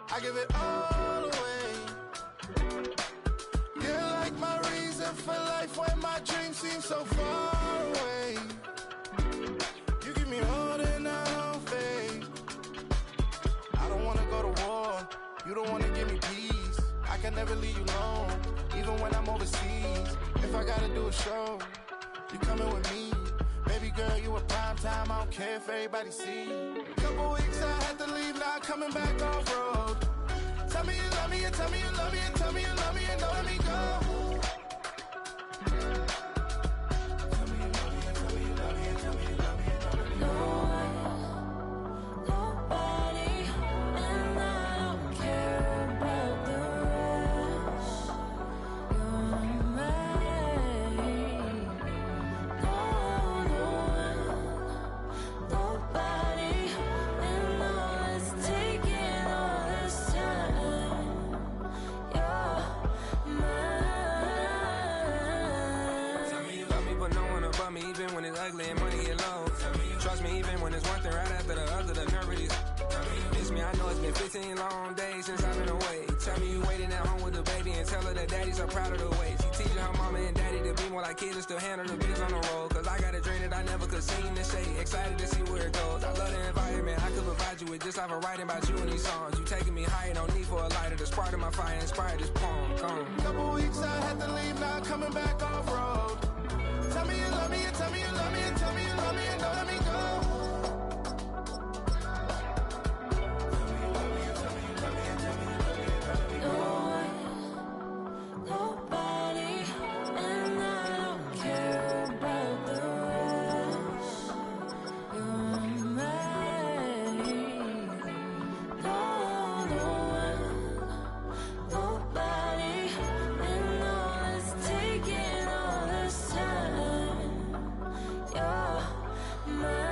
I give it all away. You're like my reason for life when my dreams seem so far away. You give me all that I don't fade. I don't wanna go to war. You don't wanna give me peace. I can never leave you alone, even when I'm overseas. If I gotta do a show, you coming with me. Baby girl, you a prime time. I don't care if everybody see. Couple weeks I had to leave, now coming back off road. Tell me you love me, and tell me you love me, and tell me you love me, and don't let me go. Tell me you love me, and tell me you love me, and tell me you love me, and don't let me go. Nobody, and I don't care about the rest. You're mine. Nobody, and all is taking all this time. You're mine. Tell me you love me, but no one above me, even when it's ugly and money get low. Trust me, even when it's one thing right after the other, the nerve is. Miss me, I know it's been 15 long days since I've been away. Tell me you waiting at home with the baby and tell her that daddy's so proud of the way. She teaching her mama and daddy to be more like kids and still handle the biz on the road. Cause I got a dream that I never could sing and say. Excited to see where it goes. I love the environment. I could provide you with just like I'm writing about you in these songs. You taking me higher, no need for a lighter. The spark of my fire inspired this poem. Come. Couple weeks I had to leave, now coming back off road. Tell me you love me, and tell me you love me, and tell me you love me, and don't let me go. Nobody, and I don't care about the rest. You're mine. Nobody, and all is taking all this time. You're mine.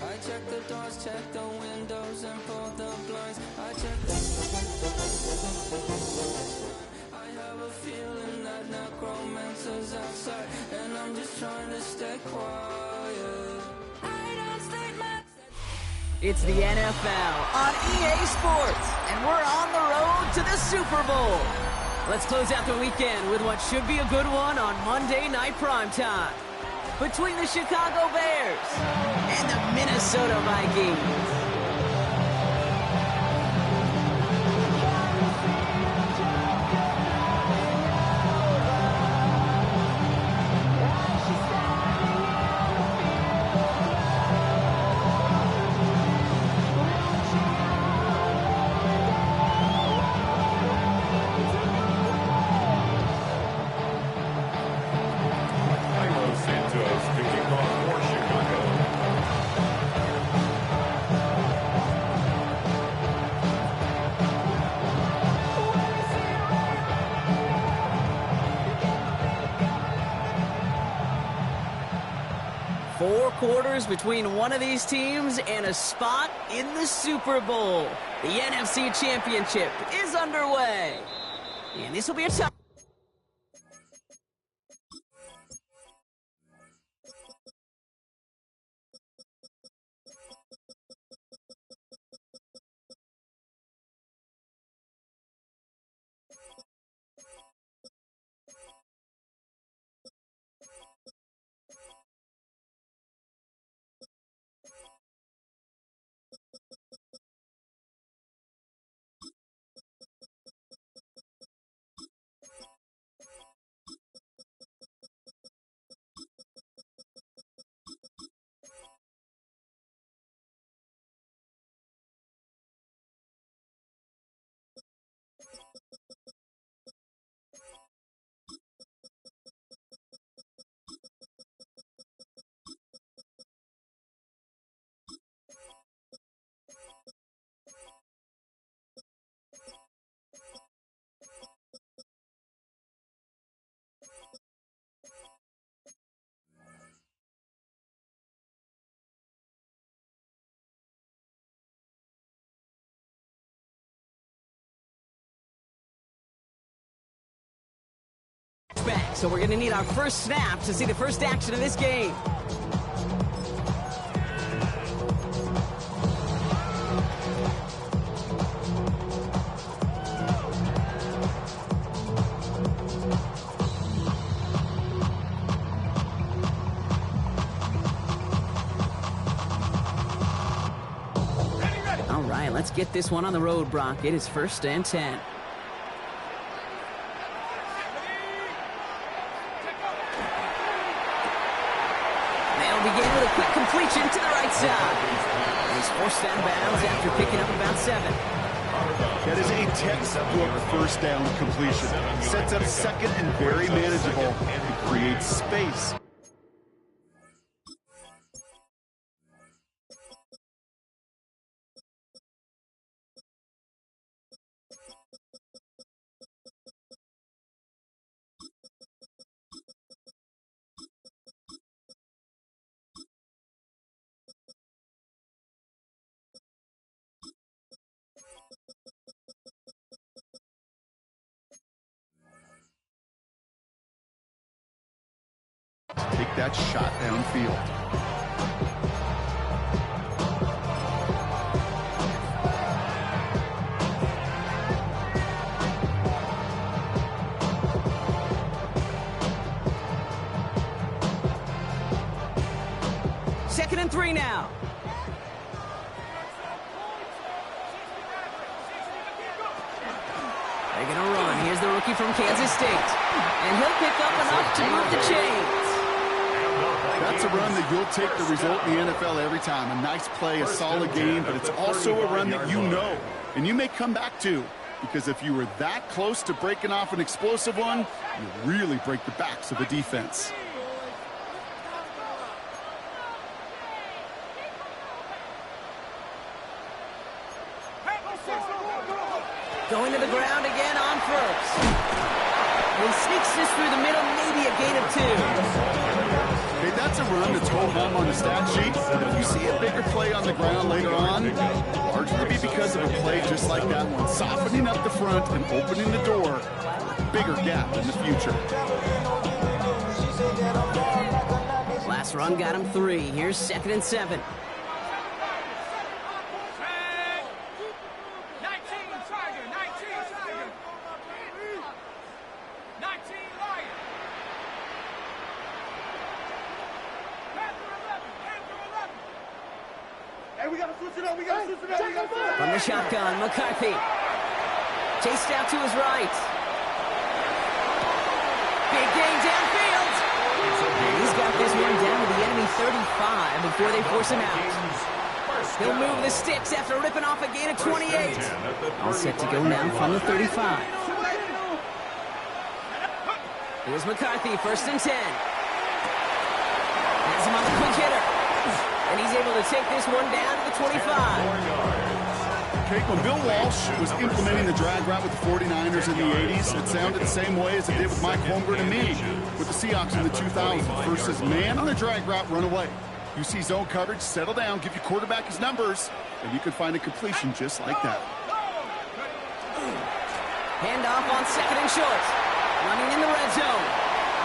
I check the doors, check the windows, and pull the blinds. I check the... I have a feeling that necromancer's outside, and I'm just trying to stay quiet. I don't state my... It's the NFL on EA Sports, and we're on the road to the Super Bowl. Let's close out the weekend with what should be a good one on Monday Night Primetime. Between the Chicago Bears and the Minnesota Vikings. Los Santos to kick off for Chicago. Four quarters between one of these teams and a spot in the Super Bowl. The NFC Championship is underway. And this will be a tough... so we're going to need our first snap to see the first action of this game. All right, let's get this one on the road, Brock. It is 1st and 10. Begin with a quick completion to the right side. And he's forced out of bounds after picking up about 7. That is a textbook first down completion. Sets up second and very manageable. It creates space. Take that shot downfield. Second and 3 now. They're going to run. Here's the rookie from Kansas State. And he'll pick up enough to move the chains. That's a run that you'll take the result in the NFL every time. A nice play, a solid game, but it's also a run that you know and you may come back to, because if you were that close to breaking off an explosive one, you really break the backs of the defense. Going to the ground again on first. He sneaks this through the middle, maybe a gain of 2. Okay, that's a run that's hold home on the stat sheet. If you see a bigger play on the ground later on, largely be because of a play just like that one, softening up the front and opening the door. Bigger gap in the future. Last run got him 3. Here's 2nd and 7. From the shotgun, McCarthy. Chased out to his right. Big gain downfield. And he's got this one down to the enemy 35 before they force him out. He'll move the sticks after ripping off a gain of 28. All set to go now from the 35. Here's McCarthy, 1st and 10. Has him on the quick hitter. And he's able to take this one down to the 25. Okay, when Bill Walsh was implementing the drag route with the 49ers in the 80s, it sounded the same way as it did with Mike Holmgren and me with the Seahawks in the 2000s. Versus man on the drag route, run away. You see zone coverage, settle down, give your quarterback his numbers, and you could find a completion just like that. Handoff on 2nd and short. Running in the red zone.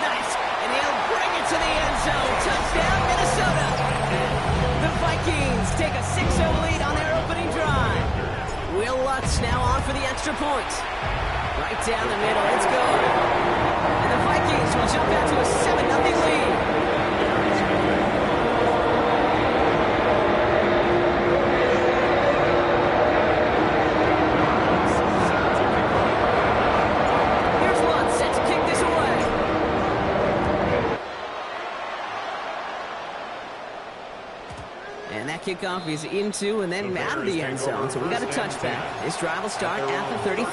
Nice. And they'll bring it to the end zone. Touchdown, Minnesota. The Vikings take a 6-0 lead on their opening drive. Will Lutz now on for the extra point. Right down the middle. It's good. And the Vikings will jump out to a 7-0 lead. Kickoff is into and then out of the end zone, so we got a touchback. This drive will start at the 35.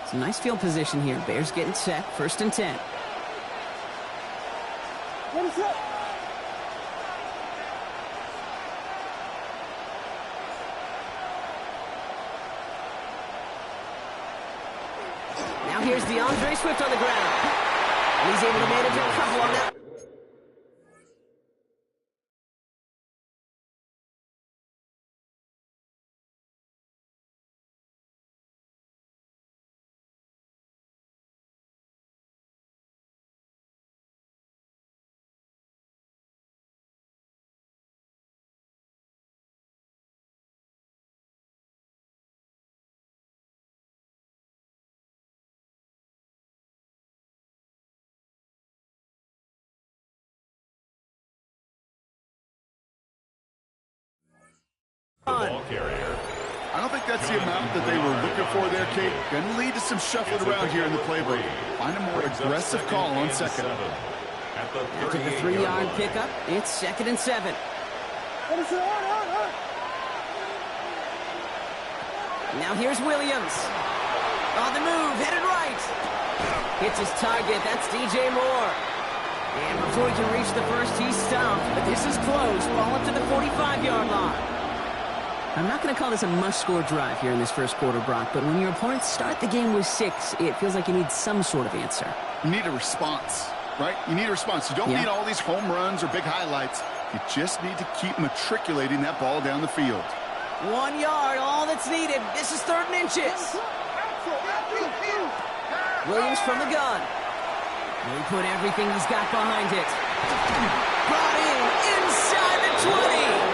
It's a nice field position here. Bears getting set, 1st and 10. Here's DeAndre Swift on the ground. And he's able to manage a couple on that. ball carrier. I don't think that's the amount that they were looking for there, Kate. Going to lead to some shuffling around here in the playbook. Find a more aggressive call on second. After the 3-yard pickup, it's 2nd and 7. Now here's Williams. On the move, headed right. Hits his target, that's DJ Moore. And before he can reach the first, he's stopped. But this is close, ball up to the 45-yard line. I'm not going to call this a must-score drive here in this first quarter, Brock, but when your opponents start the game with 6, it feels like you need some sort of answer. You need a response, right? You need a response. You don't need all these home runs or big highlights. You just need to keep matriculating that ball down the field. 1 yard, all that's needed. This is 3rd and inches. Williams from the gun. He put everything he's got behind it. Brought in inside the 20.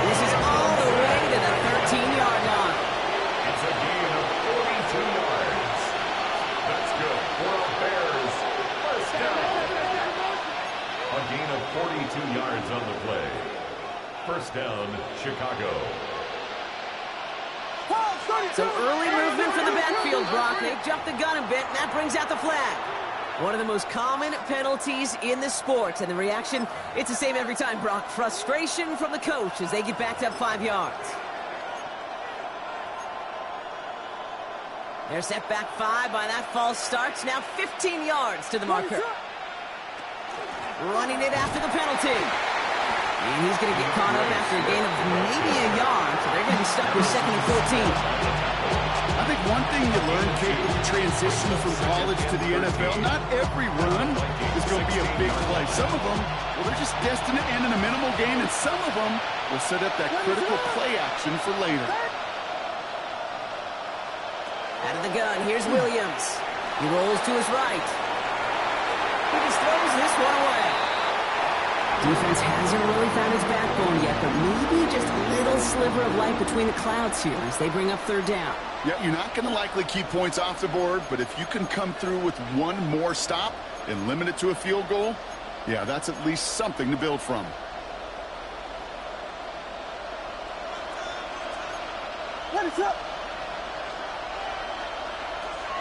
This is all the way to the 13-yard line. It's a gain of 42 yards. That's good for the Bears. First down. A gain of 42 yards on the play. First down, Chicago. So early movement for the backfield, Brock. They jumped the gun a bit, and that brings out the flag. One of the most common penalties in the sport. And the reaction, it's the same every time, Brock. Frustration from the coach as they get backed up 5 yards. They're set back 5 by that false start. Now 15 yards to the marker. Running it after the penalty. And he's going to get caught up after a gain of maybe a yard. So they're going to be stuck with 2nd and 14. I think one thing you learn, Kate, with the transition from college to the NFL, not every run is going to be a big play. Some of them, well, they're just destined to end in a minimal gain, and some of them will set up that critical play action for later. Out of the gun, here's Williams. He rolls to his right. He just throws this one away. Defense hasn't really found its backbone yet, but maybe just a little sliver of light between the clouds here as they bring up 3rd down. Yeah, you're not going to likely keep points off the board, but if you can come through with one more stop and limit it to a field goal, yeah, that's at least something to build from.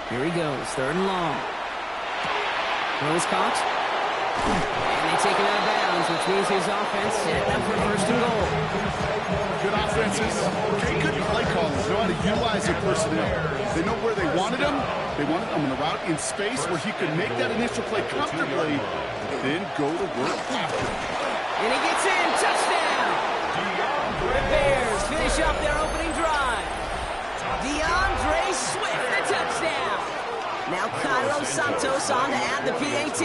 Here he goes, 3rd and long. Throws caught. And they take it out of bounds, which means his offense setting up for 1st and goal. Good offenses. Okay, good play callers know how to utilize their personnel. They know where they wanted him. They wanted him on the route in space where he could make that initial play comfortably, then go to work after. And he gets in, touchdown! The Bears finish up their opening drive. DeAndre Swift, the touchdown. Now Cairo Santos on to add the PAT.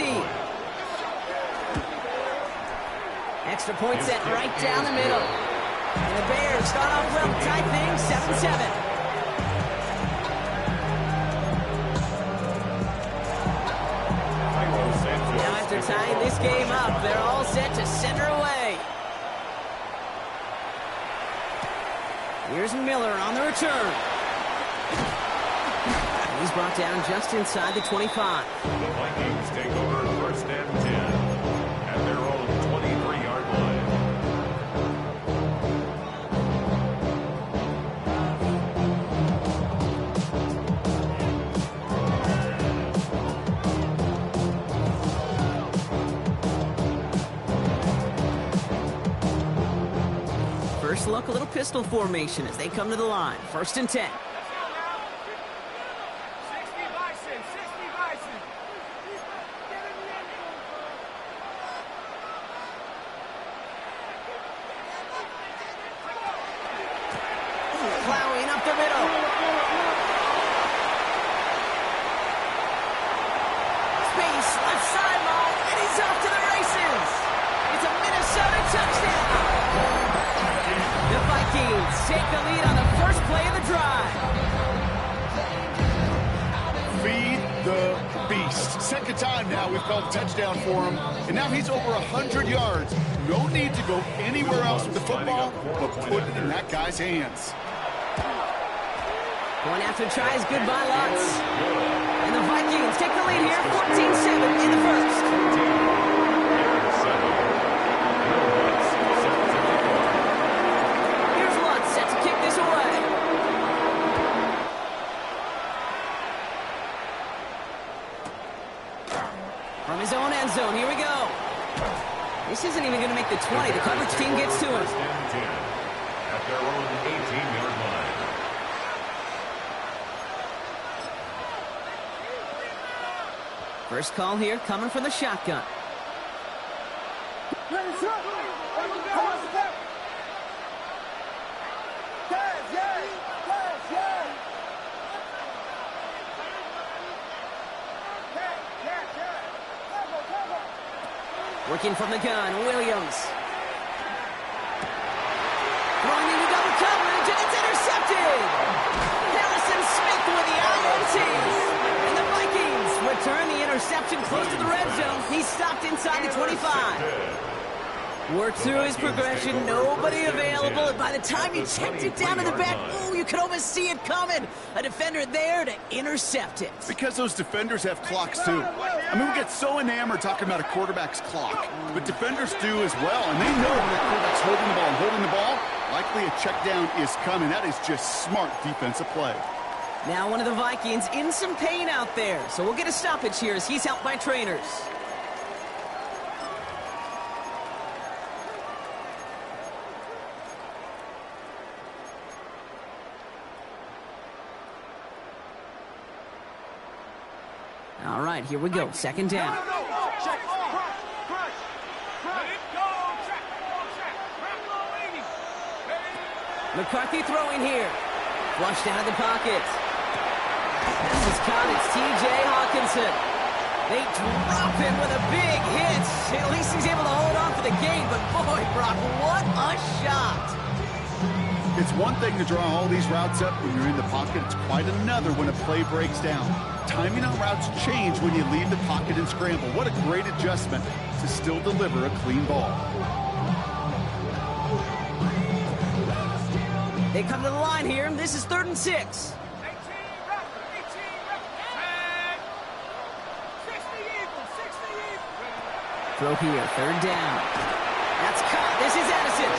Extra point set right down the middle. And the Bears start off well, tight thing, 7-7. Now after tying this game up, they're all set to center away. Here's Miller on the return. And he's brought down just inside the 25. The Vikings take over 1st and 10 at their own 23-yard line. First look, a little pistol formation as they come to the line. 1st and 10. Plowing up the middle. Space, left sideline, and he's off to the races. It's a Minnesota touchdown. The Vikings take the lead on the first play of the drive. Feed the beast. Second time now we've called a touchdown for him, and now he's over 100 yards. No need to go anywhere else with the football, but put it in that guy's hands. Going after tries, goodbye lots. And the Vikings take the lead here, 14-7 in the first. Here's even going to make the 20. The coverage team gets to him. First and 10 at their own 18-yard line. First call here coming from the shotgun. Working from the gun, Williams. Throwing into double coverage, and it's intercepted! Harrison Smith with the INT! And the Vikings return the interception close to the red zone. He's stopped inside the 25. Worked through his progression, nobody available, and by the time he checked it down to the back, ooh, you could almost see it coming. A defender there to intercept it. Because those defenders have clocks too. I mean, we get so enamored talking about a quarterback's clock, but defenders do as well, and they know when the quarterback's holding the ball, likely a check down is coming. That is just smart defensive play. Now one of the Vikings in some pain out there, so we'll get a stoppage here as he's helped by trainers. All right, here we go. Second down. McCarthy throwing here. Flushed out of the pocket. This is caught. It's T.J. Hawkinson. They drop him with a big hit. At least he's able to hold on for the game, but boy, Brock, what a shot. It's one thing to draw all these routes up when you're in the pocket. It's quite another when a play breaks down. Timing on routes change when you leave the pocket and scramble. What a great adjustment to still deliver a clean ball. They come to the line here, and this is 3rd and 6. Throw here, 3rd down. That's caught. This is Addison.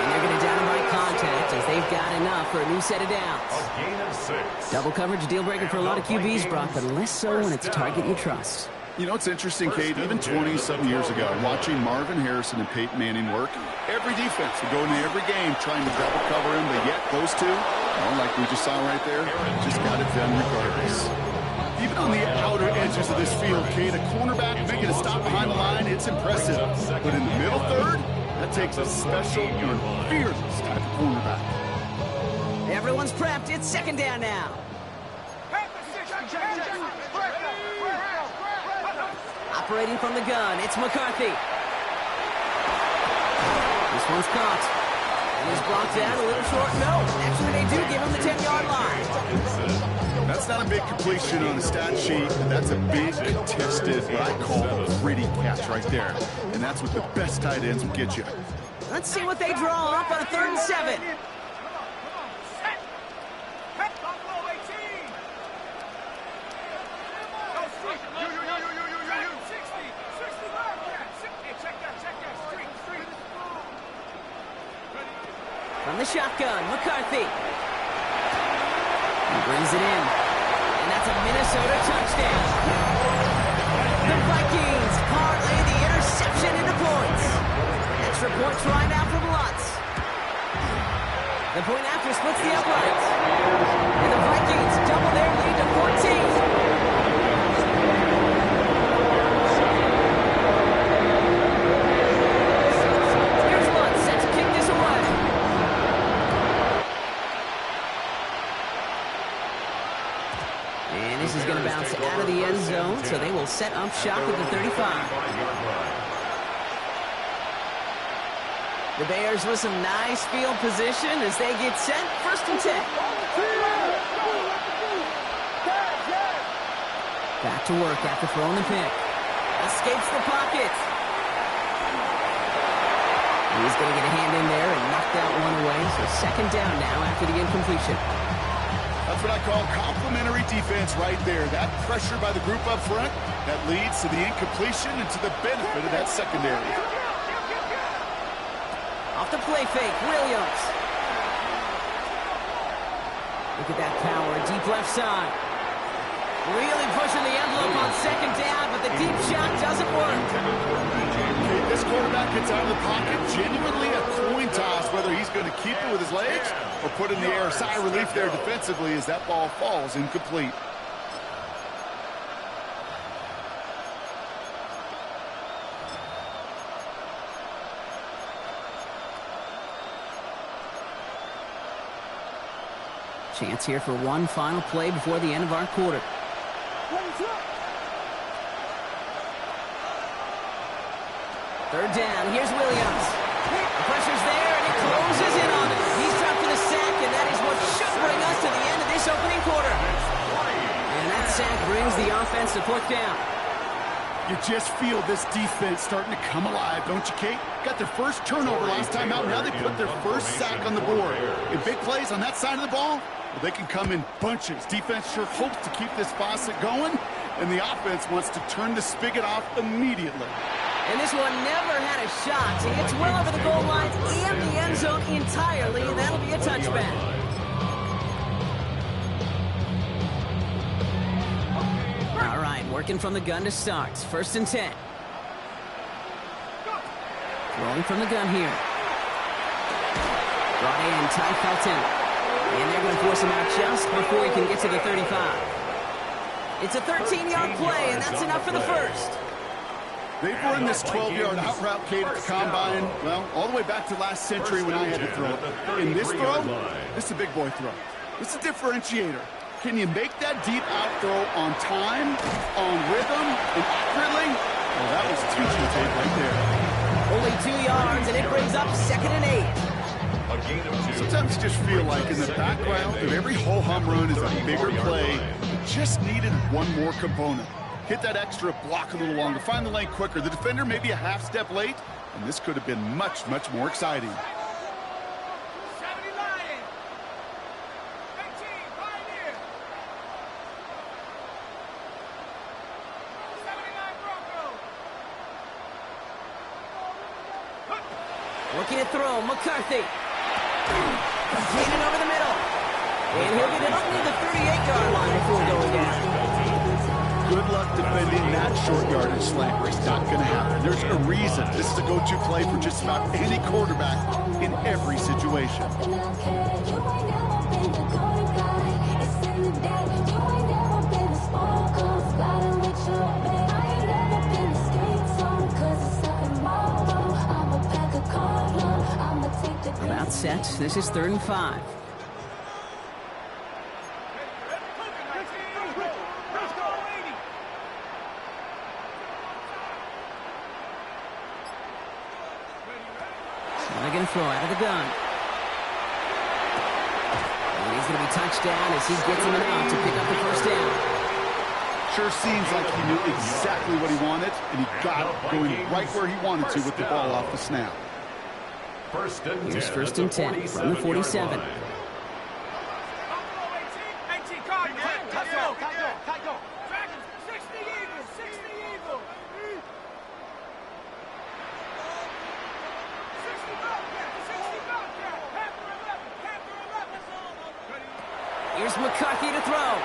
And they're going to down him by contact as they've got enough for a new set of downs. A gain of 6. Double coverage, deal breaker for a lot of QBs, Brock, but less so when it's a target you trust. You know, it's interesting, Kate, even 20-something years ago, watching Marvin Harrison and Peyton Manning work, every defense would go into every game trying to double cover him, but yet those two, well, like we just saw right there, just got it done regardless. Even on the outer edges of this field, Kate, a cornerback making a stop behind the line, it's impressive. But in the middle third, that takes a special and fearless type of cornerback. Everyone's prepped. It's 2nd down now. Operating from the gun, it's McCarthy. This one's caught. And he's blocked out a little short. No, actually they do give him the 10-yard line. That's not a big completion on the stat sheet. That's a big contested, what I call a gritty catch right there. And that's what the best tight ends will get you. Let's see what they draw up on a 3rd and 7. From the shotgun, McCarthy. He brings it in. And that's a Minnesota touchdown. The Vikings parlay the interception into points. Extra points right now from Lutz. The point after splits the uprights. And the Vikings double their lead to 14. This is going to bounce out of the end zone, so they will set up shop at the 35. The Bears with some nice field position as they get set. 1st and 10. Back to work after throwing the pick. Escapes the pocket. He's going to get a hand in there and knock that one away. So 2nd down now after the incompletion. That's what I call complementary defense right there. That pressure by the group up front, that leads to the incompletion and to the benefit of that secondary. Off the play fake, Williams. Look at that power, deep left side. Really pushing the envelope on 2nd down, but the deep shot doesn't work. This quarterback gets out of the pocket, genuinely a coin toss, whether he's going to keep it with his legs or put in the air. Sigh of relief there defensively as that ball falls incomplete. Chance here for one final play before the end of our quarter. Third down, here's Williams. The pressure's there, and it closes in on him. He's dropped for the sack, and that is what should bring us to the end of this opening quarter. And that sack brings the offense to fourth down. You just feel this defense starting to come alive, don't you, Kate? Got their first turnover last time out. Now they put their first sack on the board. In big plays on that side of the ball, well, they can come in bunches. Defense sure hopes to keep this faucet going, and the offense wants to turn the spigot off immediately. And this one never had a shot. He gets well over the goal line and the end zone entirely, and that'll be a touchback. All right, working from the gun to start. 1st and 10. Throwing from the gun here. Brought in Ty Felton. And they're going to force him out just before he can get to the 35. It's a 13-yard play, and that's enough for the first. They've run this 12-yard out route, Kate, at the combine, well, all the way back to last century when I had to throw it. In this throw, this is a big boy throw. It's a differentiator. Can you make that deep out throw on time, on rhythm, and accurately? Well, that was teaching tape right there. Only 2 yards, and it brings up 2nd and 8. Sometimes you just feel like in the background of every ho-hum run is a bigger play. It just needed one more component. Hit that extra block a little longer, find the lane quicker. The defender may be a half step late, and this could have been much, much more exciting. Looking to throw, McCarthy. Cleaning over the middle. And he'll get it up near the 38-yard line before going down. Good luck defending that short yardage slant. It's not going to happen. There's a reason. This is a go-to play for just about any quarterback in every situation. About set. This is 3rd and 5. So they're going to throw out of the gun. And he's going to be touched down as he gets him out to pick up the first down. Sure seems like he knew exactly what he wanted, and he got it going right where he wanted to with the ball off the snap. Here's 1st and 10 from the 47. Here's McCarthy to throw.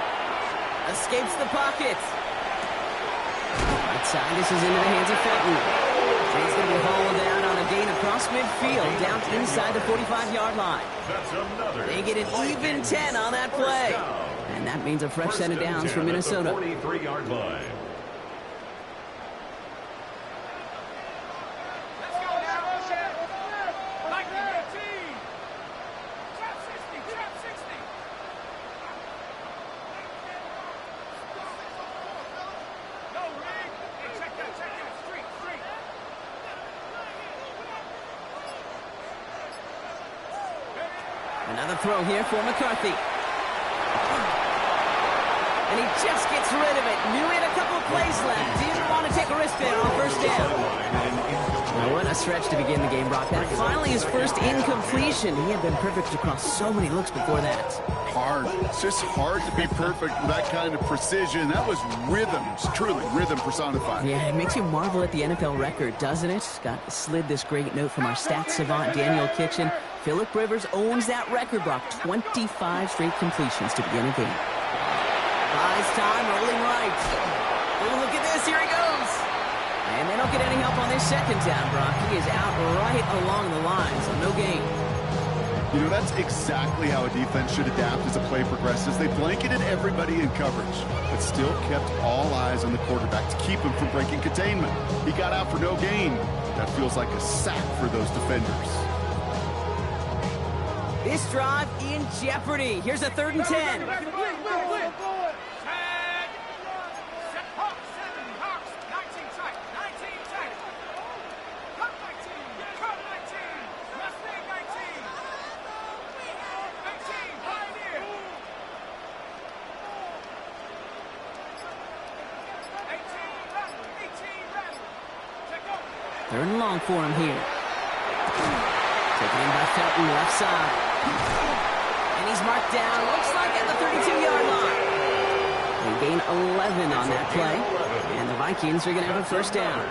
Escapes the pocket. Outside, this is into the hands of Felton. He's going to be hauled down on a gain across midfield, down inside the 45-yard line. They get an even 10 on that play. And that means a fresh set of downs for Minnesota. 43-yard line. Another throw here for McCarthy. And he just gets rid of it. Knew he had a couple of plays left. Didn't want to take a risk there on 1st down. Well, what a stretch to begin the game, Brock. That finally his first incompletion. He had been perfect across so many looks before that. Hard. It's just hard to be perfect with that kind of precision. That was rhythm. It's truly rhythm personified. Yeah, it makes you marvel at the NFL record, doesn't it? Got slid this great note from our stats savant, Daniel Kitchen. Phillip Rivers owns that record, Brock. 25 straight completions to begin a game. Buys time, rolling right. Oh, look at this. Here he goes. And they don't get any help on this second down, Brock. He is out right along the line, so no gain. You know, that's exactly how a defense should adapt as a play progresses. They blanketed everybody in coverage, but still kept all eyes on the quarterback to keep him from breaking containment. He got out for no gain. That feels like a sack for those defenders. This drive in jeopardy. Here's a 3rd and 10. Third and long for him here. Taken in by Felton, left side. And he's marked down, looks like at the 32-yard line. They gain 11 on that play. And the Vikings are going to have a first down.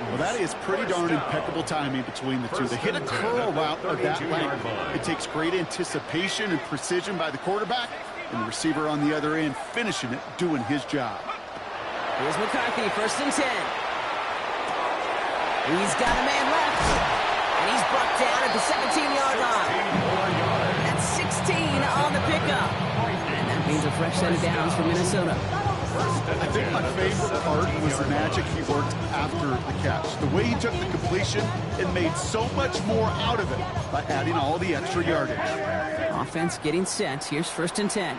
Well, that is pretty darn impeccable timing between the two. They hit a curl route of that length. It takes great anticipation and precision by the quarterback, and the receiver on the other end finishing it, doing his job. Here's McCarthy, 1st and 10. He's got a man left, and he's brought down at the 17-yard line. That's 16 on the pickup. And that means a fresh set of downs for Minnesota. I think my favorite part was the magic he worked after the catch. The way he took the completion and made so much more out of it by adding all the extra yardage. Offense getting set. Here's 1st and 10.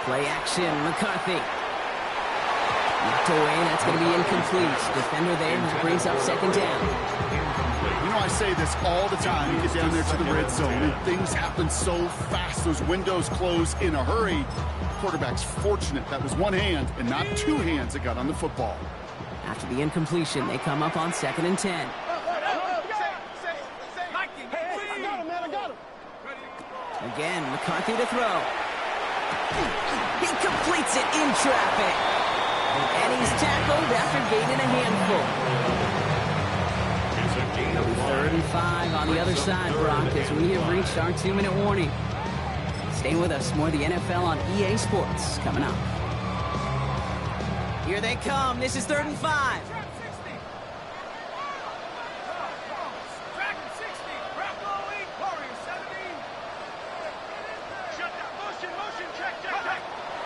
Play action, McCarthy. Knocked away, that's going to be incomplete. Defender there, which brings up 2nd down. You know, I say this all the time. You get down there to the red zone, and things happen so fast. Those windows close in a hurry. Quarterback's fortunate that was one hand and not two hands that got on the football. After the incompletion, they come up on 2nd and 10. Again, McCarthy to throw. He completes it in traffic. And he's tackled after gaining a handful. It'll be 3rd and 5 on the other side, Brock, as we have reached our 2-minute warning. Stay with us. More of the NFL on EA Sports coming up. Here they come. This is 3rd and 5.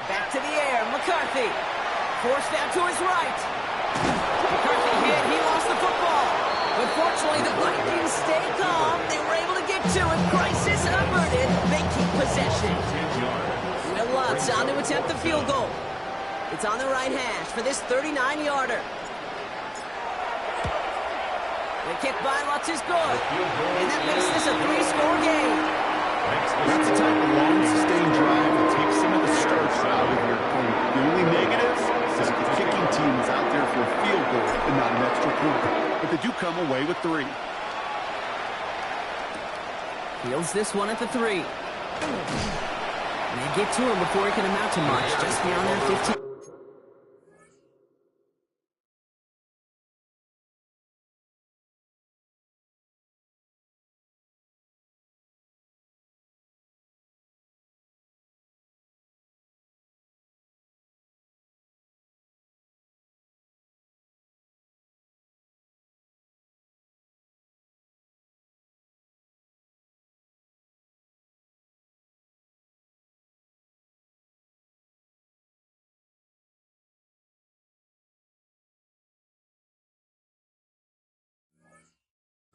Back to the air. McCarthy. Forced out to his right. McCarthy hit. He lost the football. But fortunately, the Vikings stay calm. They were able to get to it. Crisis averted. They keep possession. Will Lutz on to attempt the field goal. It's on the right hash for this 39-yarder. The kick by Lutz is good. And that makes this a 3-score game. That's the type of long, sustained drive that takes some of the starch out of your opponent. The only negative is that the kicking team is out there for a field goal and not an extra point. But they do come away with 3. Fields this one at the 3. And they get to him before he can amount to much. Just beyond that 15.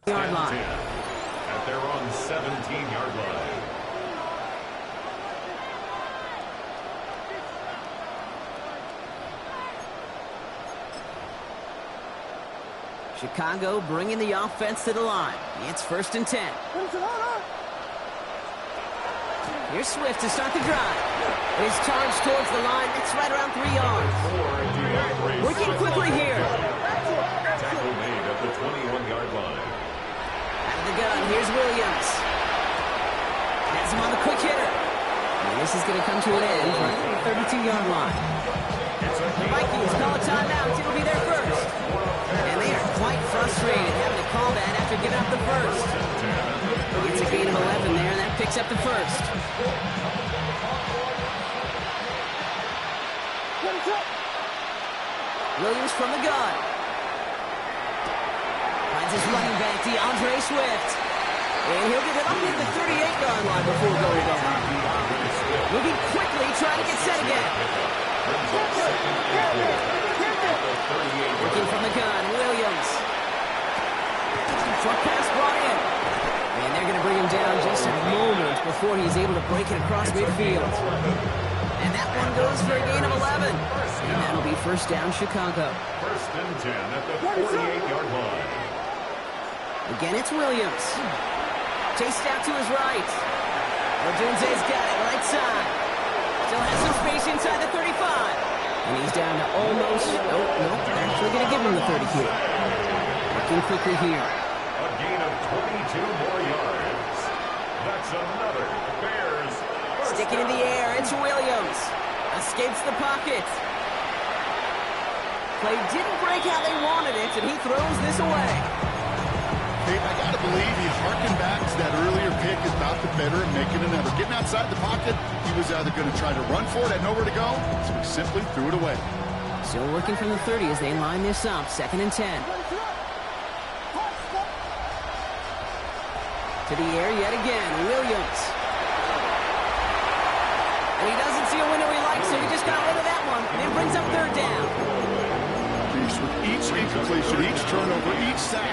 Yard line. At their own 17-yard line. Chicago bringing the offense to the line. It's 1st and 10. Here's Swift to start the drive. His charge towards the line. It's right around 3 yards. Working quickly here. Tackle made at the 21-yard line. Out of the gun, here's Williams. Has him on the quick hitter. And this is going to come to an end right at the 32-yard line. The Vikings call a timeout. It'll be their first. And they are quite frustrated having to call that after giving up the first. It's a gain of 11 there, and that picks up the first. Williams from the gun. Finds his running back, DeAndre Swift. And he'll get it up in the 38-yard line before going down. Moving quickly, trying to get set again. Looking from the gun, Williams. Short pass brought in. And they're going to bring him down just a moment before he's able to break it across midfield. And that one goes for a gain of 11. And that'll be first down, Chicago. First and 10 at the 48-yard line. Again, it's Williams. Chased out to his right. Odunze's got it, right side. Still has some space inside the 35. And he's down to almost, nope, actually going to give him the 30 here. Looking quickly here. A gain of 22 more yards. That's another Bears. Sticking in the air, it's Williams. Escapes the pocket. Play didn't break how they wanted it, and he throws this away. Hey, I got to believe he harkened back to that earlier pick and thought the better of making another. Getting outside the pocket, he was either going to try to run for it, had nowhere to go, so he simply threw it away. Still working from the 30 as they line this up, 2nd and 10. To the air yet again, Williams. And he doesn't see a window he likes, so he just got rid of that one. And it brings up 3rd down. With each incompletion, each turnover, each sack,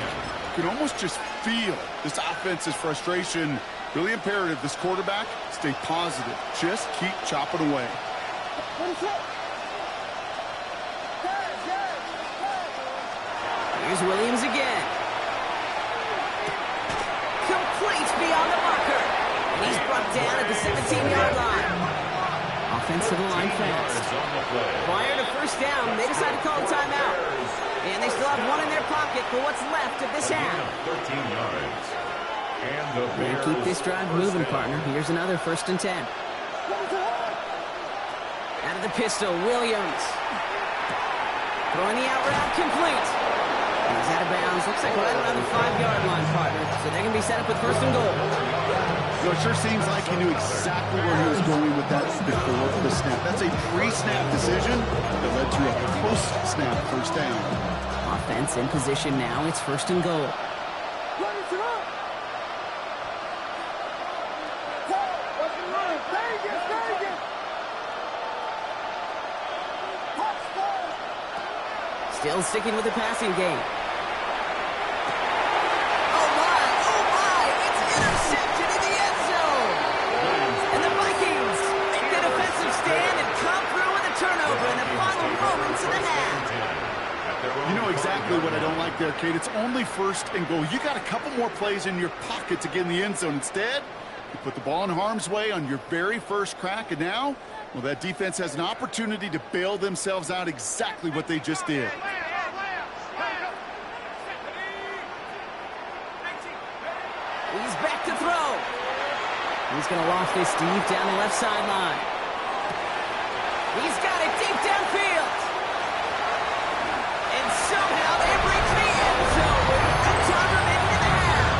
you can almost just feel this offense's frustration. Really imperative, this quarterback, stay positive. Just keep chopping away. Here's Williams again. Complete beyond the marker. And he's brought down at the 17-yard line. Offensive line fast. Prior to first down, they decide to call a timeout. And they still have one in their pocket for what's left of this half. 13 yards. And the They Bears keep this drive moving, partner. Here's another 1st and 10. Out of the pistol, Williams. Throwing the out route complete. He's out of bounds. Looks like right around the 5-yard line, partner. So they're going to be set up with 1st and goal. You know, it sure seems like he knew exactly where he was going with that before the snap. That's a pre-snap decision that led to a post-snap first down. Offense in position now. It's 1st and goal. Still sticking with the passing game. Oh my, it's interception in the end zone. And the Vikings make the defensive stand and come through with a turnover in the final moments of the half. You know exactly what I don't like there, Kate. It's only 1st and goal. You got a couple more plays in your pocket to get in the end zone. Instead, you put the ball in harm's way on your very first crack, and now, well, that defense has an opportunity to bail themselves out exactly what they just did. He's back to throw. He's going to loft this deep down the left sideline. He's got it deep downfield. And somehow they reach the end zone with no time remaining in the half.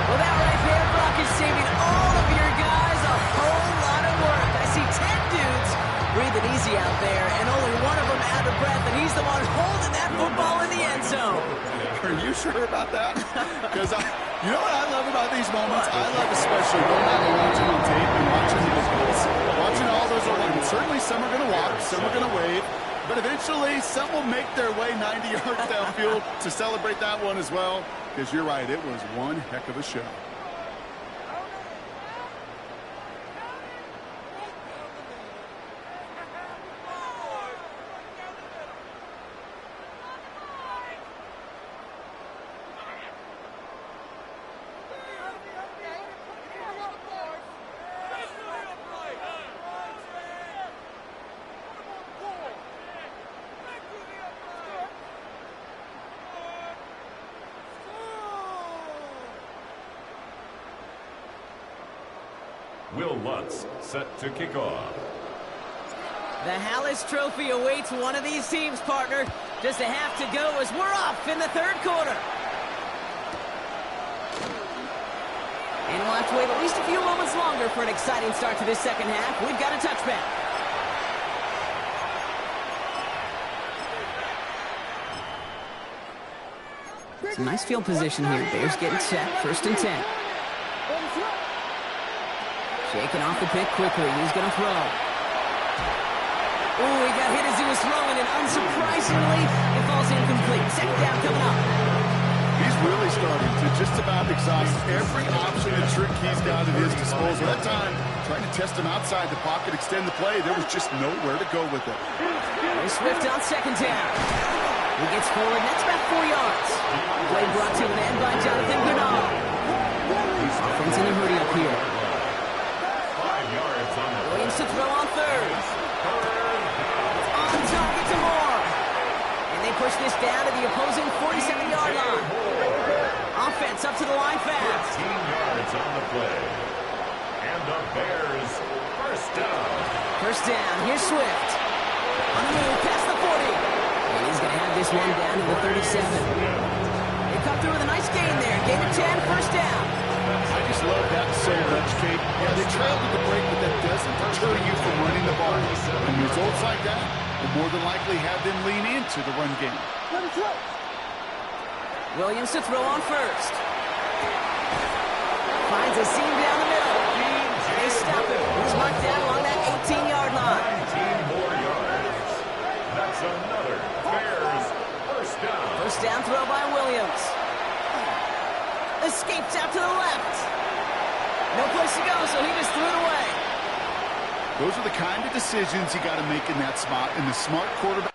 Well, that right there, Brock, is saving all of your guys a whole lot of work. I see 10 dudes breathing easy out there, and only one of them out of breath, and he's the one holding that football in the end zone. Are you sure about that? Because you know what I love about these moments? I love especially going out and watching on tape and watching those goals, watching all those alignments. Certainly some are going to walk, some are going to wave, but eventually some will make their way 90 yards downfield to celebrate that one as well. Because you're right, it was one heck of a show. Will Lutz set to kick off. The Hallis Trophy awaits one of these teams, partner. Just a half to go as we're off in the 3rd quarter. And we'll have to wait at least a few moments longer for an exciting start to this 2nd half. We've got a touchback. Some nice field position here. Bears getting set. 1st and 10. Shaking off the pick quickly. He's going to throw. Ooh, he got hit as he was throwing, and unsurprisingly, it falls incomplete. 2nd down coming up. He's really starting to just about exhaust every option and trick he's got at his disposal. That time, trying to test him outside the pocket, extend the play, there was just nowhere to go with it. Swift on 2nd down. He gets forward, and that's about 4 yards. Play brought to an end by Jonathan Bernal. Offense in a hurry up here. 5 yards on the Williams to throw on 3rd. On target to Moore. And they push this down to the opposing 47-yard line. Offense up to the line fast. 15 yards on the play. And the Bears, 1st down. 1st down, here's Swift. On the move, past the 40. And he's going to have this one down to the 37. They come through with a nice gain there. Gain of 10, 1st down. I just love that so much, Kate. Yeah, they trailed at the break, but that doesn't deter you from running the ball. And results like that will more than likely have them lean into the run game. Williams to throw on 1st. Finds a seam down the middle. They stop him. He's marked down along that 18-yard line. 19 more yards. That's another Bears 1st down. 1st down throw by Williams. Escapes out to the left. No place to go, so he just threw it away. Those are the kind of decisions you got to make in that spot, and the smart quarterback.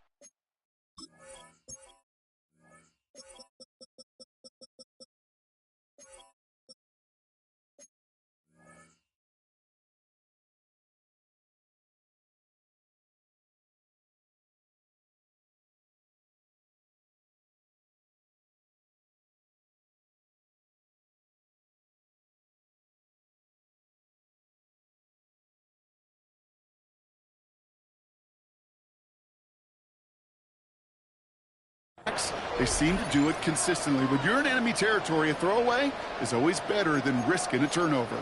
They seem to do it consistently. When you're in enemy territory, a throwaway is always better than risking a turnover.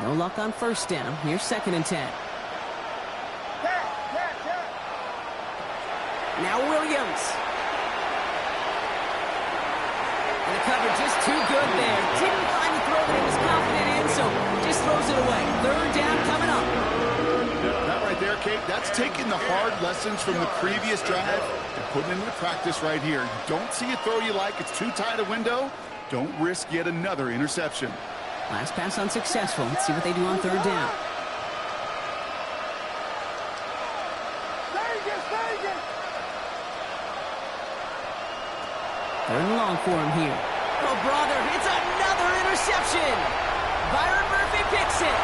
No luck on 1st down. Here's 2nd and 10. Now Williams. And the cover just too good there. Didn't find the throw that he was confident in, so just throws it away. 3rd down coming up. That right there, Kate, that's taking the hard lessons from the previous drive and putting it into practice right here. You don't see a throw you like, it's too tight a window, don't risk yet another interception. Last pass unsuccessful. Let's see what they do on 3rd down. Third and long for him here. Oh, brother, it's another interception. Byron Murphy picks it.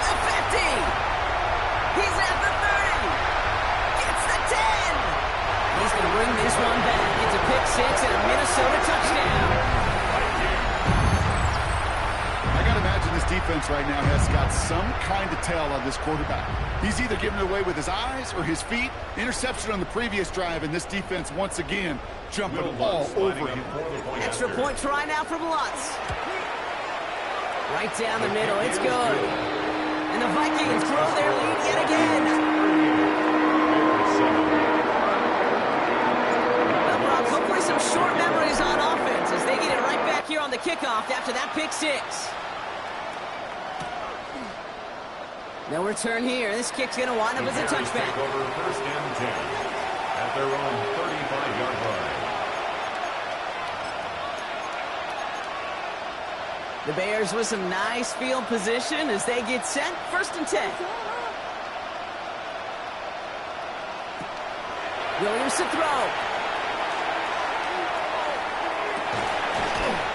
The 50. He's at the 30. Gets the 10. He's going to bring this one back. It's a pick 6 and a Minnesota touchdown. I got to imagine this defense right now has got some kind of tell on this quarterback. He's either giving it away with his eyes or his feet. Interception on the previous drive, and this defense once again jumping all over him. Extra point try now from Lutz. Right down the middle. It's good. And the Vikings grow their lead yet again. Now, Brock, hopefully some short memories on offense as they get it right back here on the kickoff after that pick 6. No return here. This kick's going to wind up as a touchback. Take over 1st and 10 at their own 35-yard line. The Bears with some nice field position as they get set. 1st and 10. Williams to throw.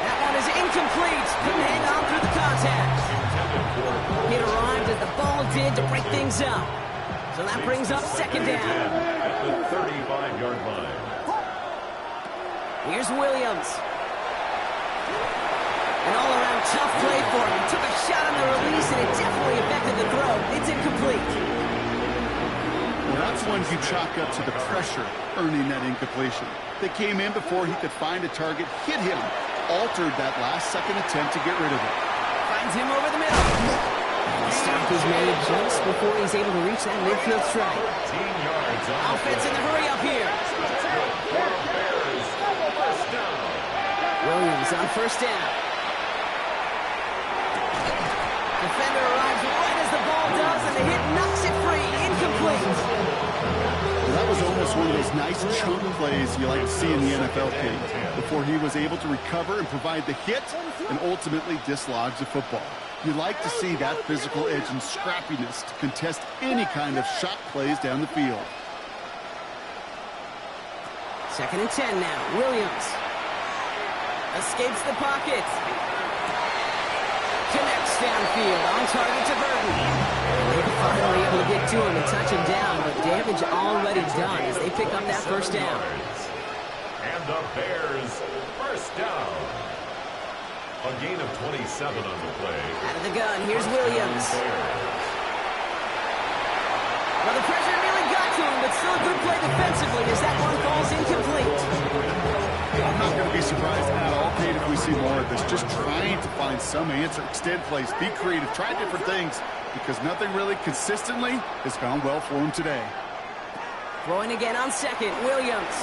That one is incomplete. Couldn't hang on through the contact. It arrived as the ball did to break things up. So that brings up 2nd down. At the 35-yard line. Here's Williams. An all-around tough play for him. He took a shot on the release, and it definitely affected the throw. It's incomplete. Well, that's one you chalk up to the pressure earning that incompletion. They came in before he could find a target, hit him, altered that last-second attempt to get rid of it. Finds him over the middle. And the stop is made just before he's able to reach that midfield strike. 13 yards on Offense in the hurry up here. the Bears. 1st down. Williams on first down. Defender arrives right as the ball does, and the hit knocks it free. Incomplete. Well, that was almost one of those nice chunk plays you like to see in the NFL, Kate, before he was able to recover and provide the hit and ultimately dislodge the football. You like to see that physical edge and scrappiness to contest any kind of shot plays down the field. 2nd and 10 now. Williams escapes the pocket. Connects downfield, on target to Burton. They're finally able to get to him and touch him down, but damage already done as they pick up that first down. And the Bears first down. A gain of 27 on the play. Out of the gun, here's Williams. Well, the pressure nearly got to him, but still a good play defensively as that one falls incomplete. I'm not going to be surprised at all, Kate, if we see more of this. Just trying to find some answer, extend plays, be creative, try different things, because nothing really consistently has gone well for him today. Throwing again on second, Williams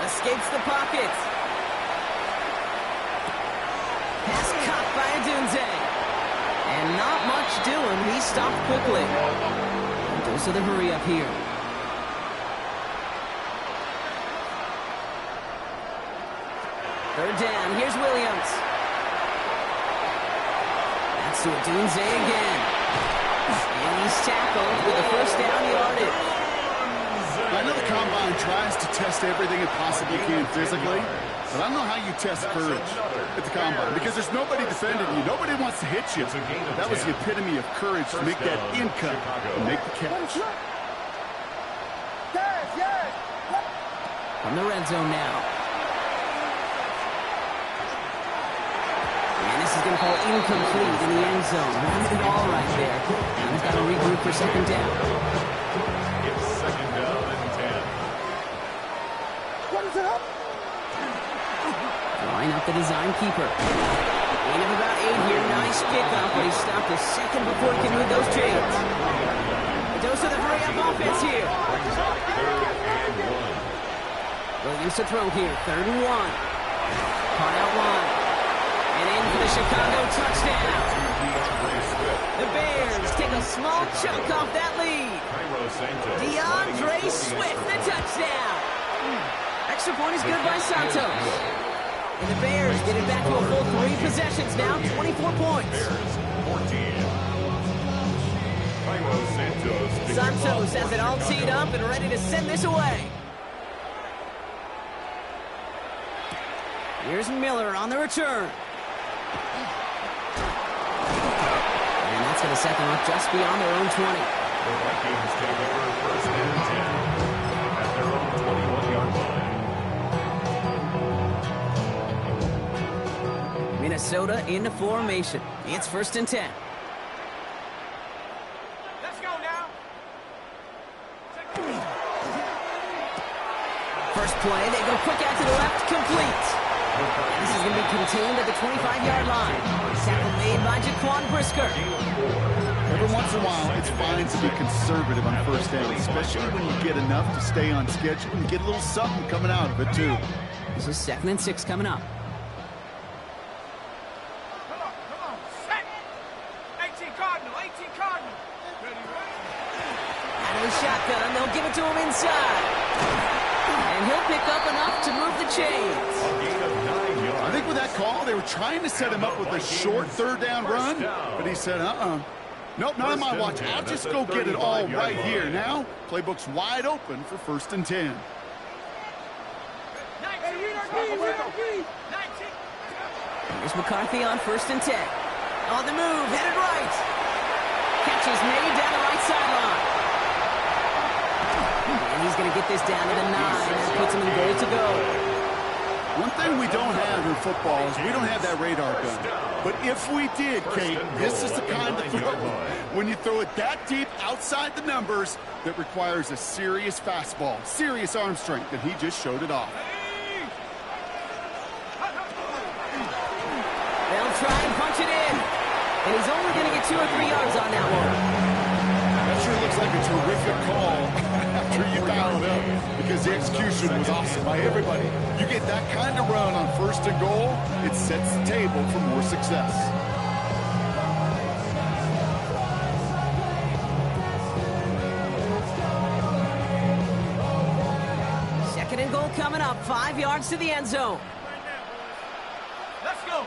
escapes the pocket. Pass caught by Odunze. And not much doing. He stopped quickly. Goes to the hurry up here. Third down. Here's Williams. That's to Odunze again. And he's tackled with a first down yardage. I know the Combine tries to test everything it possibly can physically, but I don't know how you test courage at the Combine, because there's nobody defending you. Nobody wants to hit you. That was the epitome of courage to make that in cut and make the catch. From the red zone now. And this is going to fall incomplete in the end zone. Running it all right there. Now he's got to regroup for second down. It's second down and 10. Drawing up the design keeper. Gain of about 8 here. Nice pickup, but he stopped a second before he can move those chains. Dose of the hurry-up offense here. Williams to throw here. 3rd and 1. Caught out wide. And in for the Chicago touchdown. The Bears take a small chunk off that lead. DeAndre Swift, the touchdown. Extra point is good by Santos. And the Bears get it back to a full 3 possessions now, 24 points. Santos has it all teed up and ready to send this away. Here's Miller on the return. And that's going to set them up just beyond their own 20. The Vikings take over first and 10 at their own 21-yard line. Minnesota into formation. It's 1st and 10. Let's go now. First play, they go quick out to the left, complete. This is going to be contained at the 25-yard line. Tackle made by Jaquan Brisker. Every once in a while, it's fine to be conservative on first down, especially when you get enough to stay on schedule and get a little something coming out of it, too. This is 2nd and 6 coming up. Come on, set. 18 Cardinal. Out of the shotgun, they'll give it to him inside. And he'll pick up enough to move the chains. I think with that call, they were trying to set him up with a short 3rd down run, but he said, nope, not on my watch. I'll just go get it all right here. Now, playbook's wide open for 1st and 10. Here's McCarthy on 1st and 10. On the move, headed right. Catch is made down the right sideline. And he's going to get this down to the 9. That puts him in goal to go. One thing we don't have in football is we don't have that radar gun. But if we did, Kate, this is the kind of throw, when you throw it that deep outside the numbers, that requires a serious fastball, serious arm strength, and he just showed it off. They'll try and punch it in. And he's only going to get 2 or 3 yards on that one. That sure looks like a terrific call sure you dial it up because the execution was awesome by everybody. You get that kind of run on 1st and goal, it sets the table for more success. Second and goal coming up, 5 yards to the end zone. Let's go.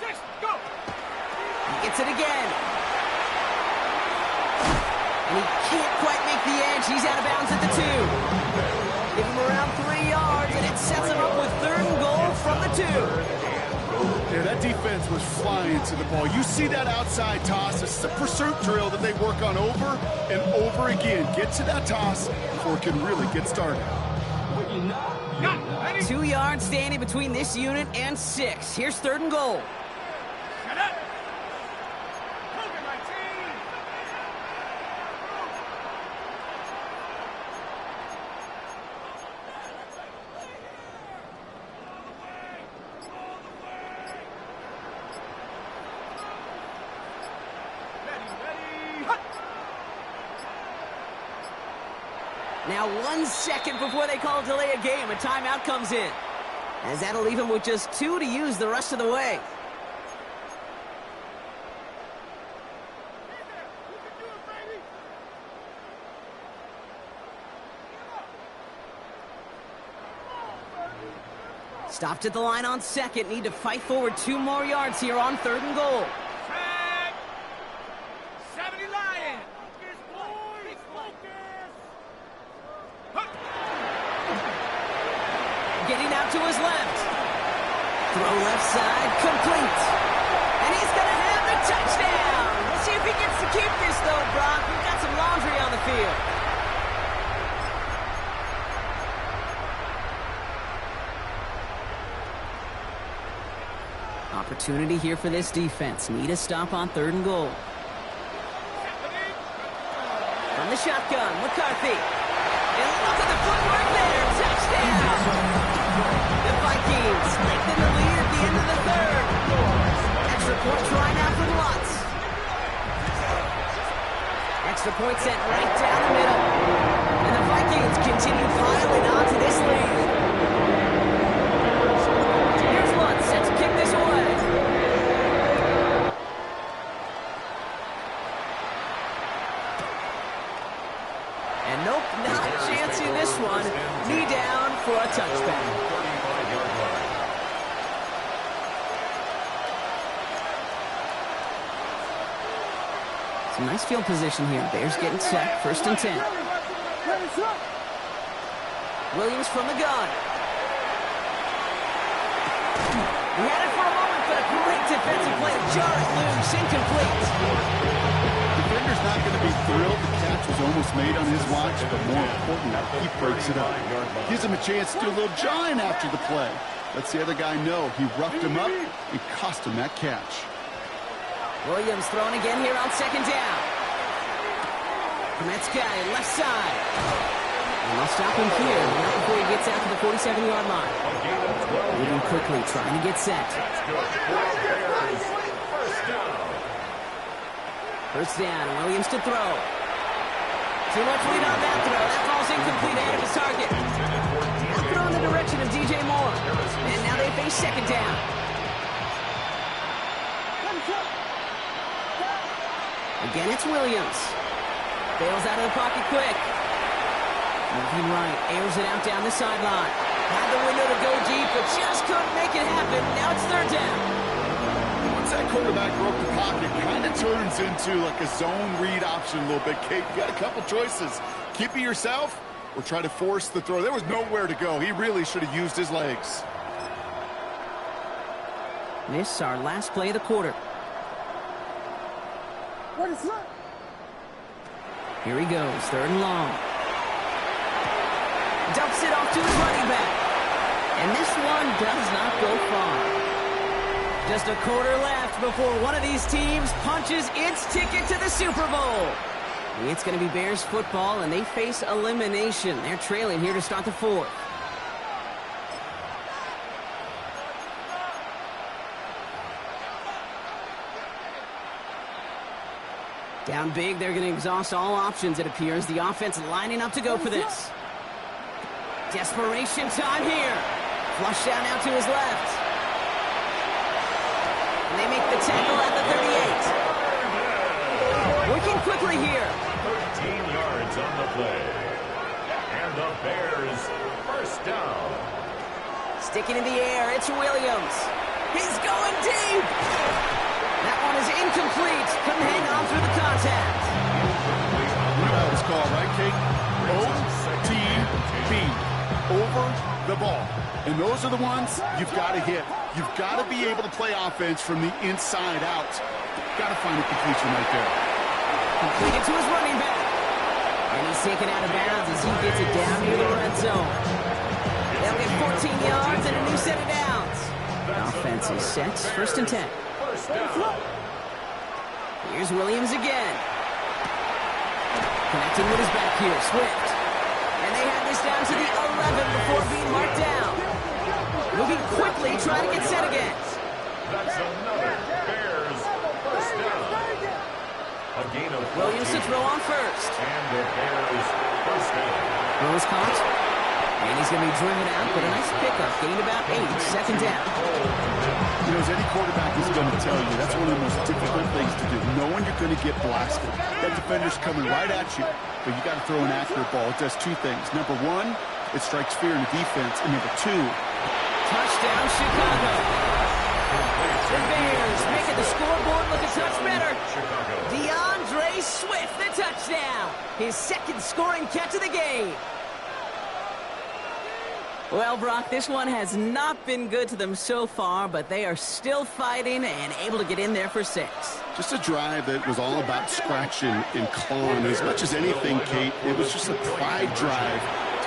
6, go. He gets it again. And he can't quite make the edge. He's out of bounds at the 2. Give him around 3 yards, and it sets him up with 3rd and goal from the 2. Yeah, that defense was flying to the ball. You see that outside toss. This is a pursuit drill that they work on over and over again. Get to that toss before it can really get started. 2 yards standing between this unit and 6. Here's 3rd and goal. Shut up. Look at my team. Ready. Hut. Now 1 second before they call delay a game, a timeout comes in. As that'll leave him with just 2 to use the rest of the way. Stopped at the line on 2nd. Need to fight forward 2 more yards here on 3rd and goal. Tag. 70 Lions. Focus, boys. Focus. Hut. Getting out to his left. Throw left side, complete. And he's going to have the touchdown. We'll see if he gets to keep this, though, Brock. We've got some laundry on the field. Opportunity here for this defense. Need a stop on 3rd and goal. From the shotgun, McCarthy. And look at the footwork there. Touchdown! The Vikings lengthen the lead at the end of the 3rd. Extra point try now for Lutz. Extra point sent right down the middle. And the Vikings continue piling on to this lead. Here's Lutz set to kick this away. And nope, not chancing this one. Knee down for a touchback. Some nice field position here. Bears getting set. 1st and 10. Williams from the gun. He had it for a moment, but a great defensive play. Jar it loose, incomplete. Defender's not going to be thrilled. The catch was almost made on his watch, but more importantly, he breaks it up. Gives him a chance to do a little jawing after the play. Lets the other guy know he roughed him up and cost him that catch. Williams thrown again here on 2nd down. Kometska left side. And they'll stop him here, not before he gets out to the 47-yard line. Moving quickly, trying to get set. First down, Williams to throw. Too much lead on that throw. That ball's incomplete ahead of his target. Now throw in the direction of DJ Moore. And now they face 2nd down. Again, it's Williams. Bails out of the pocket quick. Moving right, airs it out down the sideline. Had the window to go deep, but just couldn't make it happen. Now it's 3rd down. Once that quarterback broke the pocket, it kind of turns into like a zone read option a little bit, Kate. You got a couple choices. Keep it yourself or try to force the throw. There was nowhere to go. He really should have used his legs. This our last play of the quarter. What is that? Here he goes, 3rd and long. Dumps it off to his running back. And this one does not go far. Just a quarter left before one of these teams punches its ticket to the Super Bowl. It's going to be Bears football, and they face elimination. They're trailing here to start the 4th. Down big, they're going to exhaust all options, it appears. The offense lining up to go for this. Desperation time here. Flush down out to his left. And they make the tackle at the 38. Working quickly here. 13 yards on the play. And the Bears first down. Sticking in the air, it's Williams. He's going deep. That one is incomplete. Couldn't hang on through the contact. You know how it's called, right, Kate? OTB. Over the ball. And those are the ones you've got to hit. You've got to be able to play offense from the inside out. Got to find a completion right there. Completed to his running back. And he's taken out of bounds as he gets it down near the red zone. They'll get 14 yards and a new set of downs. Offense is set. First and 10. Here's Williams again. Connecting with his back here, Swift. And they have this down to the 11 before being marked down. Moving quickly, trying to get set again. That's another Bears first down. A gain of 14. Williams to throw on first. And the Bears first down. Throw is caught. And he's going to be driven out, but a nice pickup. Gained about 8. Second down. You know, as any quarterback is going to tell you, that's one of the most difficult things to do, knowing you're going to get blasted. That defender's coming right at you, but you got to throw an accurate ball. It does two things. Number one, it strikes fear in the defense, and number two, touchdown, Chicago. The Bears making the scoreboard look a touch better. DeAndre Swift, the touchdown. His second scoring catch of the game. Well, Brock, this one has not been good to them so far, but they are still fighting and able to get in there for 6. just a drive that was all about scratching and clawing. As much as anything, Kate, it was just a pride drive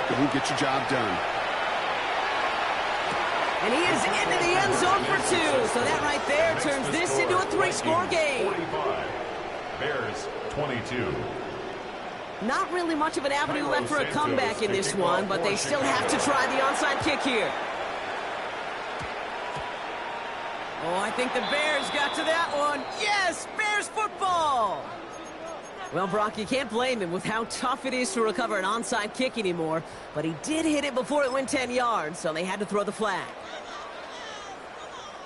to go get your job done. And he is into the end zone for 2. So that right there turns this into a 3-score game. 45. Bears 22. Not really much of an avenue left for a comeback in this one, but they still have to try the onside kick here. Oh, I think the Bears got to that one. Yes, Bears football! Well, Brock, you can't blame him with how tough it is to recover an onside kick anymore, but he did hit it before it went 10 yards, so they had to throw the flag.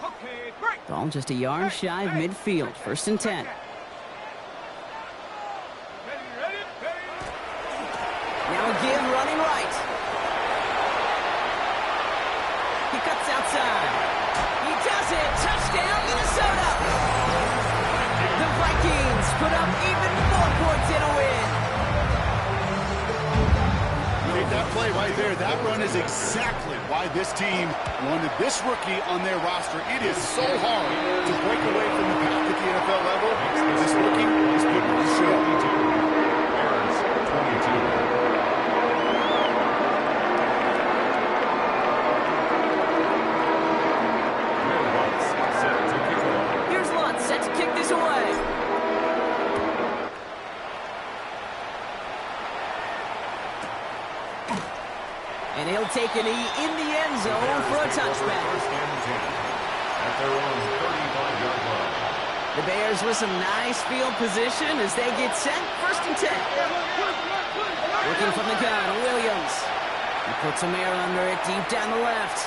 Okay, great. Ball just a yard shy of midfield, 1st and 10. Now again, running right. He cuts outside. He does it. Touchdown, Minnesota. The Vikings put up even more points in a win. Kate, that play right there, that run is exactly why this team wanted this rookie on their roster. It is so hard to break away from the pack at the NFL level. This rookie is putting on the show. Bears 22. Here's Lutz set to kick this away. And he'll take a knee in the end zone for a touchback. First and 10 at their own 35-yard line. The Bears with some nice field position as they get set. 1st and 10. Looking from the gun, Williams. He puts some air under it deep down the left.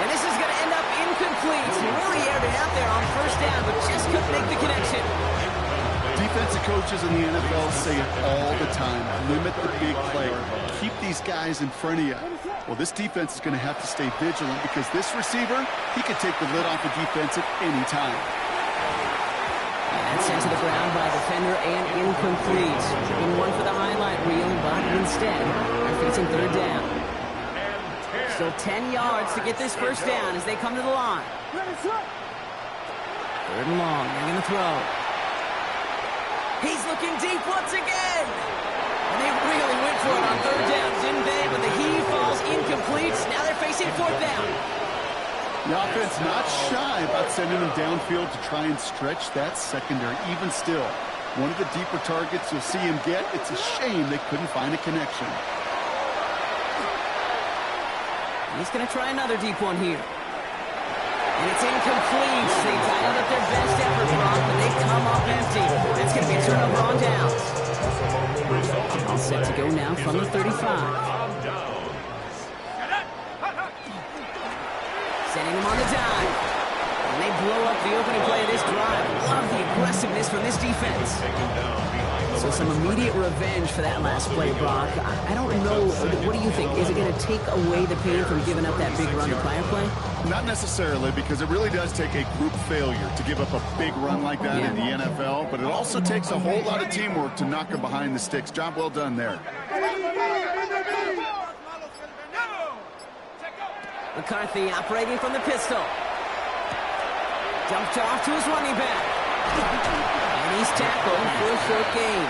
And this is going to end up incomplete. He really aired it out there on 1st down, but just couldn't make the connection. Defensive coaches in the NFL say it all the time. Limit the big play. Keep these guys in front of you. Well, this defense is going to have to stay vigilant because this receiver, he could take the lid off the defense at any time. And sent to the ground by a defender and incomplete. In one for the highlight reel, but instead, they're facing 3rd down. Still 10 yards to get this 1st down as they come to the line. 3rd and long, they're going to throw. He's looking deep once again. And they really went for it on 3rd down, didn't they? But the heave falls incomplete. Now they're facing 4th down. The offense not shy about sending them downfield to try and stretch that secondary. Even still, one of the deeper targets you'll see him get. It's a shame they couldn't find a connection. He's going to try another deep one here. And it's incomplete. They dialed up their best effort, Brock, but they come up empty. Bills are over on downs. All set to go now from the 35. Sending them on the dime. And they blow up the opening play of this drive. Love the aggressiveness from this defense. So some immediate revenge for that last play, Brock. I don't know. What do you think? Is it going to take away the pain from giving up that big run to prior play? Not necessarily, because it really does take a group failure to give up a big run like that in the NFL, but it also takes a whole lot of teamwork to knock them behind the sticks. Job well done there. McCarthy operating from the pistol. Dumped off to his running back. And he's tackled for a short gain.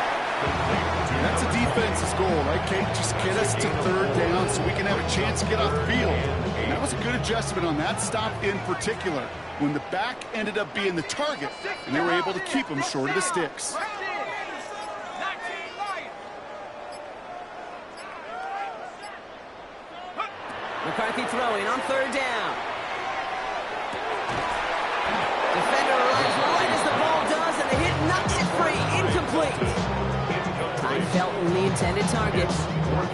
That's a defense's goal, right, Kate? Just get us to third down so we can have a chance to get off the field. And that was a good adjustment on that stop in particular, when the back ended up being the target, and they were able to keep him short of the sticks. McCarthy throwing on third down. Defender arrives right as the ball does, and the hit knocks it free. Incomplete. Time Felton, the intended target.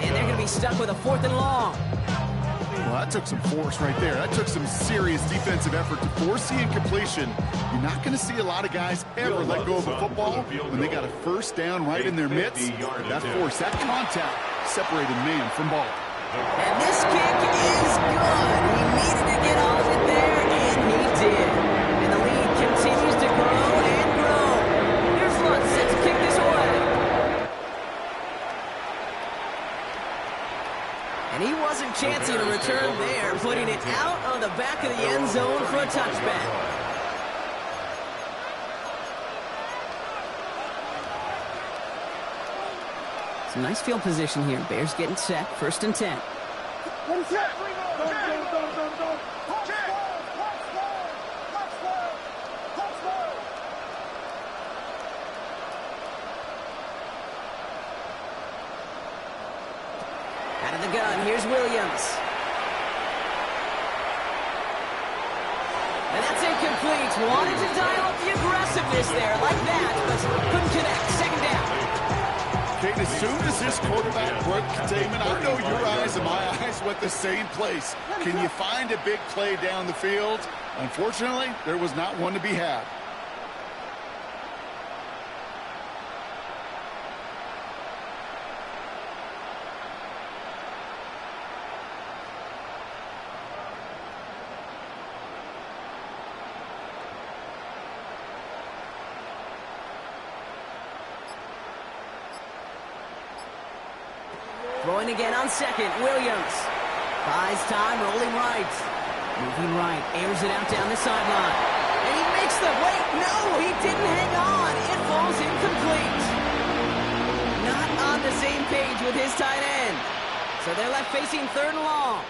And they're going to be stuck with a 4th and long. Well, that took some force right there. That took some serious defensive effort to force the incompletion. You're not going to see a lot of guys ever let go of a football when they got a first down right in their midst. But that force, that contact, separated man from ball. And this kick is good. He needed to get all of it there, and he did. And the lead continues to grow and grow. Here's Lutz set to kick this away. And he wasn't chancing a return there, putting it out on the back of the end zone for a touchback. Some nice field position here. Bears getting set. 1st and 10. Out of the gun, here's Williams. And that's incomplete. Wanted to dial up the aggressiveness there like that, but couldn't connect. 2nd down. Kate, as soon as this quarterback broke containment, I know your eyes and my eyes went the same place. Can you find a big play down the field? Unfortunately, there was not one to be had. Throwing again on 2nd, Williams. Buys time, rolling right. Moving right, airs it out down the sideline. And he makes the, wait, no, he didn't hang on. It falls incomplete. Not on the same page with his tight end. So they're left facing 3rd and long.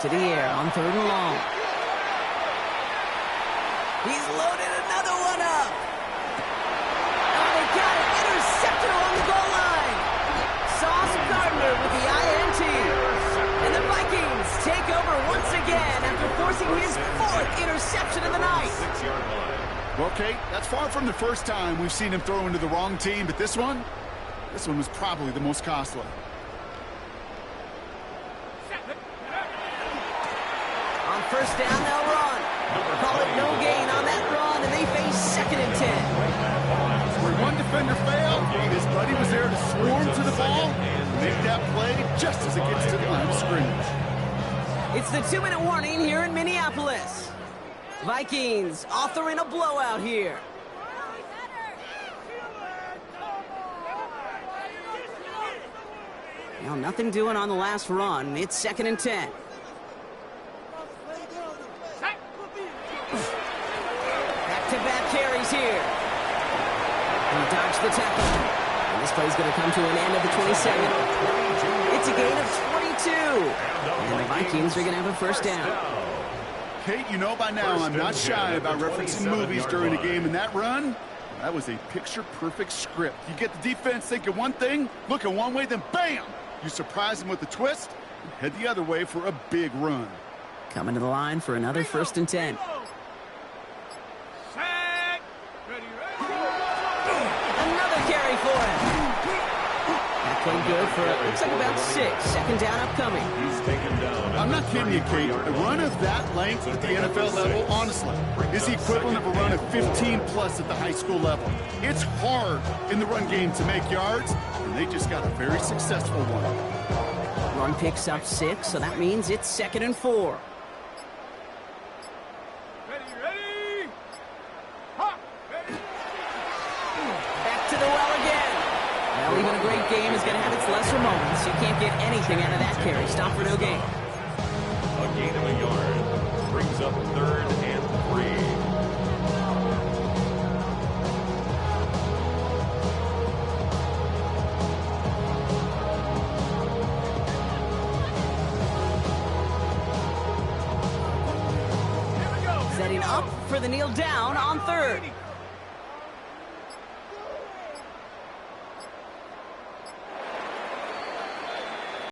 To the air on 3rd and long. He's loaded another one up. Oh, they got it. Intercepted along the goal line. Sauce Gardner with the INT. And the Vikings take over once again after forcing his 4th interception of the night. Well, Kate, that's far from the first time we've seen him throw into the wrong team, but this one was probably the most costly. First down, they'll run. Call it no gain on that run, and they face 2nd and 10. Where one defender failed, his buddy was there to swarm to the ball and make that play just as it gets to the line of scrimmage. It's the 2-minute warning here in Minneapolis. Vikings authoring a blowout here. Well, nothing doing on the last run. It's 2nd and 10. Back-to-back carries here. He dodged the tackle. And this play's going to come to an end of the 27. It's a gain of 22. And the Vikings are going to have a first down. Kate, you know by now I'm not shy about referencing movies during a game, and that run, that was a picture-perfect script. You get the defense thinking one thing, looking one way, then bam! You surprise them with a twist, and head the other way for a big run. Coming to the line for another 1st and 10. Set. Ready, ready. Another carry for him. That played good for, looks like about 6. Second down upcoming. He's taken down. I'm not kidding you, Kate. A run of that length at the NFL level, honestly, is the equivalent of a run of 15-plus at the high school level. It's hard in the run game to make yards, and they just got a very successful one. Run picks up 6, so that means it's 2nd and 4. Ready, ready. Ha. Ready. Back to the well again. Well, even a great game is going to have its lesser moments. You can't get anything out of that carry. Stop for no gain. A gain of a yard brings up 3rd and 3. Setting up for the kneel down on 3rd.